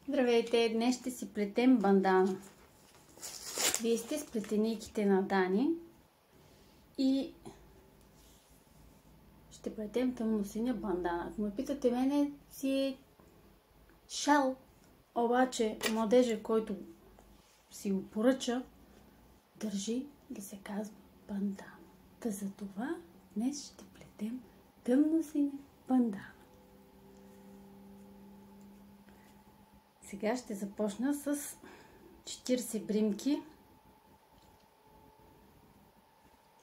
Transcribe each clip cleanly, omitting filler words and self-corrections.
Здравейте! Днес ще си плетем бандана. Вие сте с плетениките на Дани и ще плетем тъмносиня бандана. Ако ме питате мене, си е шал, обаче младежа, който си го поръча, държи да се казва бандана. Та за това днес ще плетем тъмносиня бандана. Сега ще започна с 40 бримки,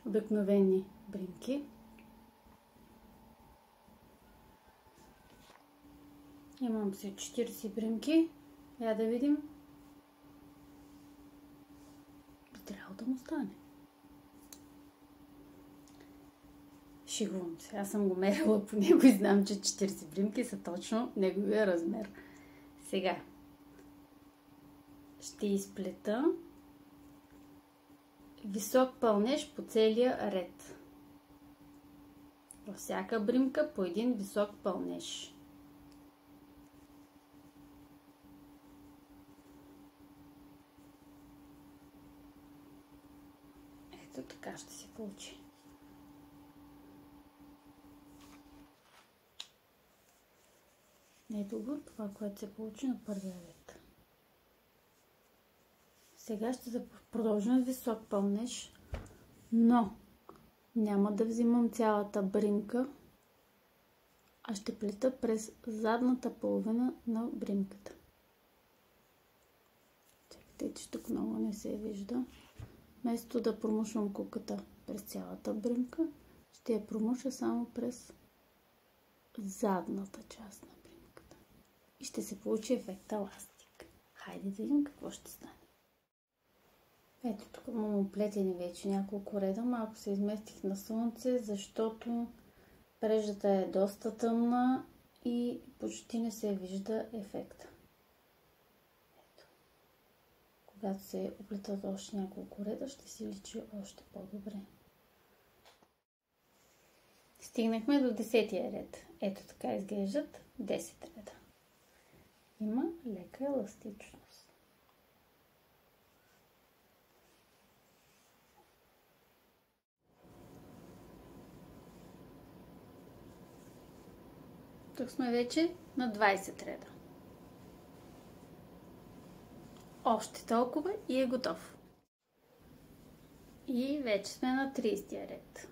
обикновени бримки. Имам си 40 бримки. Я да видим. Би трябвало да му стане. Шегувам се. Аз съм го мерила по него и знам, че 40 бримки са точно неговия размер. Сега ще изплета висок пълнеж по целия ред. Във всяка бримка по един висок пълнеж. Ето така ще се получи. Ето го това, което се получи на първия ред. Сега ще продължим висок пълнеж, но няма да взимам цялата бримка, а ще плета през задната половина на бримката. Чакайте, че тук много не се вижда. Вместо да промушвам куката през цялата бримка, ще я промуша само през задната част на бримката. И ще се получи ефекта ластик. Хайде да видим какво ще стане. Ето тук имам плетени вече няколко реда. Малко се изместих на слънце, защото прежата е доста тъмна и почти не се вижда ефекта. Ето. Когато се оплетат още няколко реда, ще си личи още по-добре. Стигнахме до 10-тия ред. Ето така изглеждат 10 реда. Има лека еластичност. Тук сме вече на 20 реда. Още толкова и е готов. И вече сме на 30-тия ред.